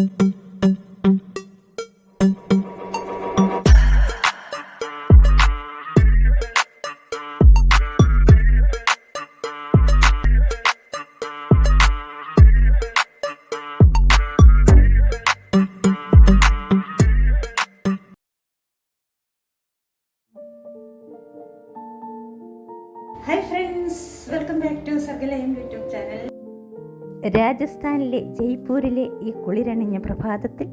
Hi friends, welcome back to Sargalayam YouTube channel. രാജസ്ഥാനിലെ ജയ്പൂരിലെ ഈ കുളിരണിഞ്ഞ പ്രഭാതത്തിൽ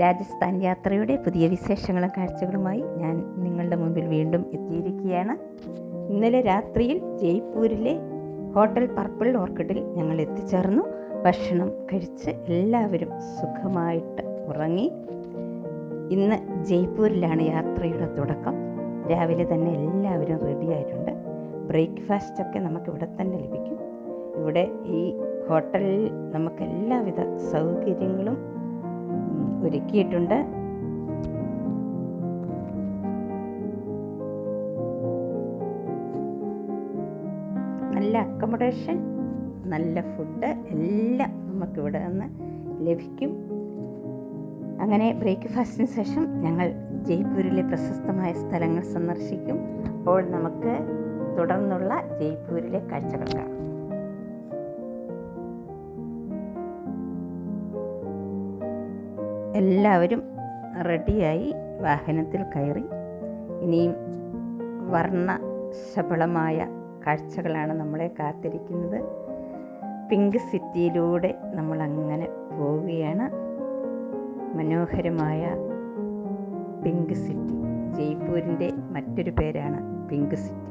രാജസ്ഥാൻ യാത്രയുടെ പുതിയ വിശേഷങ്ങളും കാഴ്ചകളുമായി ഞാൻ നിങ്ങളുടെ മുമ്പിൽ വീണ്ടും എത്തിയിരിക്കുകയാണ്. ഇന്നലെ രാത്രിയിൽ ജയ്പൂരിലെ ഹോട്ടൽ പർപ്പിൾ ഓർക്കിഡിൽ ഞങ്ങൾ എത്തിച്ചേർന്നു. ഭക്ഷണം കഴിച്ച് എല്ലാവരും സുഖമായിട്ട് ഉറങ്ങി. ഇന്ന് ജയ്പൂരിലാണ് യാത്രയുടെ തുടക്കം. രാവിലെ തന്നെ എല്ലാവരും റെഡിയായിട്ടുണ്ട്. ബ്രേക്ക്ഫാസ്റ്റൊക്കെ നമുക്കിവിടെ തന്നെ ലഭിക്കും. ഇവിടെ ഈ ഹോട്ടലിൽ നമുക്ക് എല്ലാവിധ സൗകര്യങ്ങളും ഒരുക്കിയിട്ടുണ്ട്. നല്ല അക്കോമഡേഷൻ, നല്ല ഫുഡ് എല്ലാം നമുക്കിവിടെ നിന്ന് ലഭിക്കും. അങ്ങനെ ബ്രേക്ക്ഫാസ്റ്റിന് ശേഷം ഞങ്ങൾ ജയ്പൂരിലെ പ്രശസ്തമായ സ്ഥലങ്ങൾ സന്ദർശിക്കും. അപ്പോൾ നമുക്ക് തുടർന്നുള്ള ജയ്പൂരിലെ കാഴ്ചകൾ കാണാം. എല്ലാവരും റെഡിയായി വാഹനത്തിൽ കയറി. ഇനിയും വർണ്ണശബളമായ കാഴ്ചകളാണ് നമ്മളെ കാത്തിരിക്കുന്നത്. പിങ്ക് സിറ്റിയിലൂടെ നമ്മളങ്ങനെ പോവുകയാണ്. മനോഹരമായ പിങ്ക് സിറ്റി, ജയ്പൂരിൻ്റെ മറ്റൊരു പേരാണ് പിങ്ക് സിറ്റി.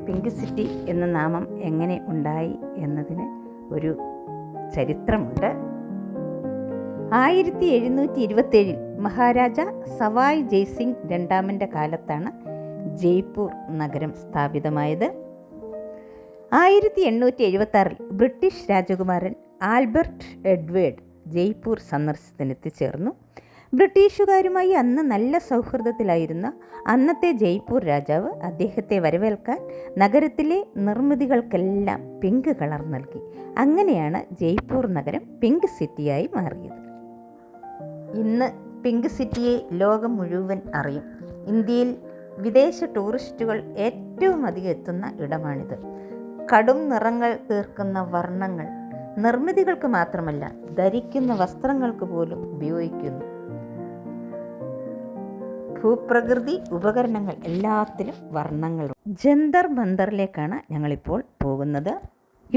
പിങ്ക് സിറ്റി എന്ന നാമം എങ്ങനെ ഉണ്ടായി എന്നതിന് ഒരു ചരിത്രമുണ്ട്. 1727 മഹാരാജ സവായ് ജയ്സിംഗ് രണ്ടാമൻ്റെ കാലത്താണ് ജയ്പൂർ നഗരം സ്ഥാപിതമായത്. 1876 ബ്രിട്ടീഷ് രാജകുമാരൻ ആൽബർട്ട് എഡ്വേർഡ് ജയ്പൂർ സന്ദർശനത്തിനെത്തിച്ചേർന്നു. ബ്രിട്ടീഷുകാരുമായി അന്ന് നല്ല സൗഹൃദത്തിലായിരുന്ന അന്നത്തെ ജയ്പൂർ രാജാവ് അദ്ദേഹത്തെ വരവേൽക്കാൻ നഗരത്തിലെ നിർമ്മിതികൾക്കെല്ലാം പിങ്ക് കളർ നൽകി. അങ്ങനെയാണ് ജയ്പൂർ നഗരം പിങ്ക് സിറ്റിയായി മാറിയത്. ഇന്ന് പിങ്ക് സിറ്റിയെ ലോകം മുഴുവൻ അറിയും. ഇന്ത്യയിൽ വിദേശ ടൂറിസ്റ്റുകൾ ഏറ്റവും അധികം എത്തുന്ന ഇടമാണിത്. കടും നിറങ്ങൾ തീർക്കുന്ന വർണ്ണങ്ങൾ നിർമ്മിതികൾക്ക് മാത്രമല്ല, ധരിക്കുന്ന വസ്ത്രങ്ങൾക്ക് പോലും ഉപയോഗിക്കുന്നു. ഭൂപ്രകൃതി ഉപകരണങ്ങൾ എല്ലാത്തിലും വർണ്ണങ്ങളും. ജന്തർ മന്തറിലേക്കാണ് ഞങ്ങളിപ്പോൾ പോകുന്നത്.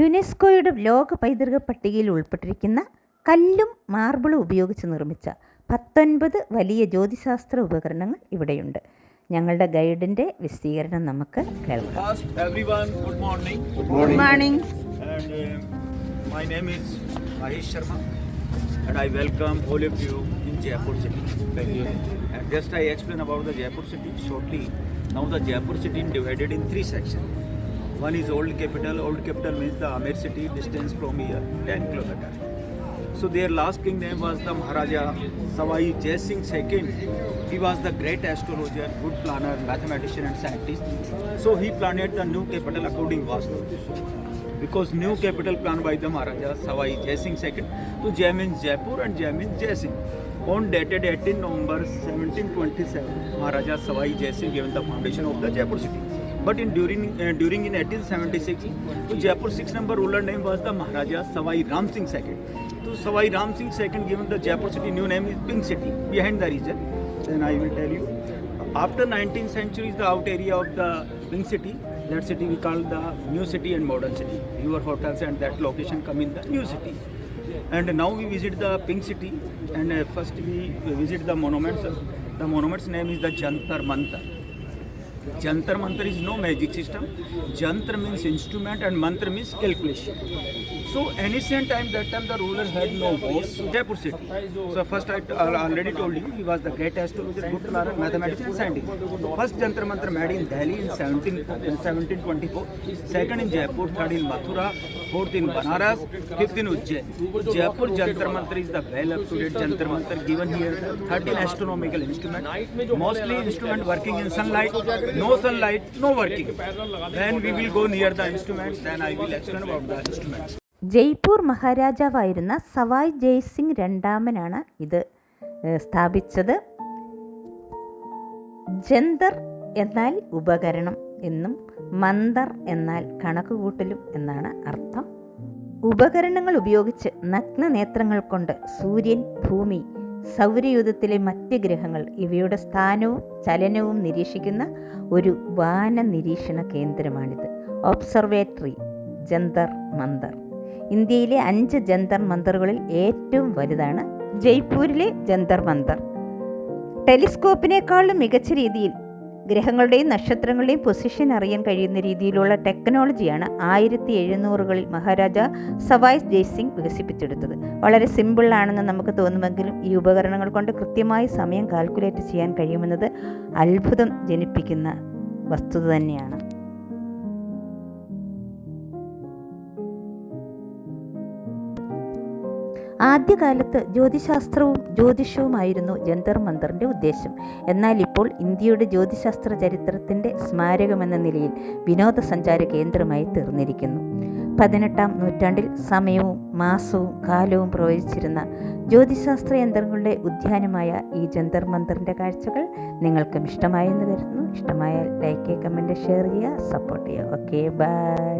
യുനെസ്കോയുടെ ലോക പൈതൃക പട്ടികയിൽ ഉൾപ്പെട്ടിരിക്കുന്ന കല്ലും മാർബിളും ഉപയോഗിച്ച് നിർമ്മിച്ച 19 വലിയ ജ്യോതിശാസ്ത്ര ഉപകരണങ്ങൾ ഇവിടെയുണ്ട്. ഞങ്ങളുടെ ഗൈഡിൻ്റെ വിശദീകരണം നമുക്ക് കേൾക്കാം. Good morning. My name is Mahesh Sharma and I welcome all of you in Jaipur city. Thank you. And just I explain about the Jaipur city shortly. Now the Jaipur city is divided in 3 sections. One is Old Capital. Old Capital means the Amer city, distance from here 10 kilometers. So their last king name was the Maharaja Sawai Jai Singh II. He was the great astrologer, good planner, mathematician and scientist. So he planned the new capital according Vastu. Because new capital planned by the Maharaja Sawai Jai Singh II. So Jai means Jaipur and Jai means Jai Singh. On dated 18 November 1727, Maharaja Sawai Jai Singh given the foundation of the Jaipur city. But during in 1876, so Jaipur 6 number ruler name was the Maharaja Sawai Ram Singh II. So Sawai Ram Singh II given the Jaipur city new name is Pink City. Behind the region, then I will tell you. After 19th century is the out area of the Pink City. That city we call the new city and modern city. Your hotels and that location come in the new city. And now we visit the Pink City and first we visit the monuments. The monument's name is the Jantar Mantar. Jantar Mantar is no magic system. Jantar means instrument and Mantra means calculation. So ancient time, that time the rulers had no voice. Jaipur city. So first I already told you, he was the great astrologer, good planner, mathematician and scientist. First Jantar Mantar made in Delhi in 1724. Second in Jaipur, third in Mathura, fourth in Banaras, fifth in Ujjain. Jaipur Jantar Mantar is the well up to date Jantar Mantar given here. 13 astronomical instruments. Mostly instrument working in sunlight. No sunlight, no working. Then we will go near the instruments. Then I will explain about the instruments. Jaipur മഹാരാജാവായിരുന്ന സവായ് ജയ്സിംഗ് രണ്ടാമനാണ് ഇത് സ്ഥാപിച്ചത്. ജന്തർ എന്നാൽ ഉപകരണം എന്നും മന്ദർ എന്നാൽ കണക്കുകൂട്ടലും എന്നാണ് അർത്ഥം. ഉപകരണങ്ങൾ ഉപയോഗിച്ച് നഗ്നനേത്രങ്ങൾ കൊണ്ട് സൂര്യൻ, ഭൂമി, സൗരയൂഥത്തിലെ മറ്റ് ഗ്രഹങ്ങൾ ഇവയുടെ സ്ഥാനവും ചലനവും നിരീക്ഷിക്കുന്ന ഒരു വാന നിരീക്ഷണ കേന്ദ്രമാണിത്. ഒബ്സർവേറ്ററി ജന്തർ മന്ദർ ഇന്ത്യയിലെ 5 ജന്തർ മന്ദറുകളിൽ ഏറ്റവും വലുതാണ് ജയ്പൂരിലെ ജന്തർ മന്ദർ. ടെലിസ്കോപ്പിനേക്കാളും മികച്ച രീതിയിൽ ഗ്രഹങ്ങളുടെയും നക്ഷത്രങ്ങളുടെയും പൊസിഷൻ അറിയാൻ കഴിയുന്ന രീതിയിലുള്ള ടെക്നോളജിയാണ് 1700കളിൽ മഹാരാജ സവായ് ജയ്സിംഗ് വികസിപ്പിച്ചെടുത്തത്. വളരെ സിമ്പിളാണെന്ന് നമുക്ക് തോന്നുമെങ്കിലും ഈ ഉപകരണങ്ങൾ കൊണ്ട് കൃത്യമായി സമയം കാൽക്കുലേറ്റ് ചെയ്യാൻ കഴിയുമെന്നത് അത്ഭുതം ജനിപ്പിക്കുന്ന വസ്തുത തന്നെയാണ്. ആദ്യകാലത്ത് ജ്യോതിശാസ്ത്രവും ജ്യോതിഷവുമായിരുന്നു ജന്തർ മന്ദറിൻ്റെ ഉദ്ദേശം. എന്നാൽ ഇപ്പോൾ ഇന്ത്യയുടെ ജ്യോതിശാസ്ത്ര ചരിത്രത്തിൻ്റെ സ്മാരകമെന്ന നിലയിൽ വിനോദസഞ്ചാര കേന്ദ്രമായി തീർന്നിരിക്കുന്നു. 18ാം നൂറ്റാണ്ടിൽ സമയവും മാസവും കാലവും പ്രവചിച്ചിരുന്ന ജ്യോതിശാസ്ത്ര യന്ത്രങ്ങളുടെ ഉദ്യാനമായ ഈ ജന്തർ മന്ദറിൻ്റെ കാഴ്ചകൾ നിങ്ങൾക്കും ഇഷ്ടമായെന്ന് കരുതുന്നു. ഇഷ്ടമായാൽ ലൈക്ക്, കമൻറ്റ്, ഷെയർ ചെയ്യുക, സപ്പോർട്ട് ചെയ്യുക. Okay, by.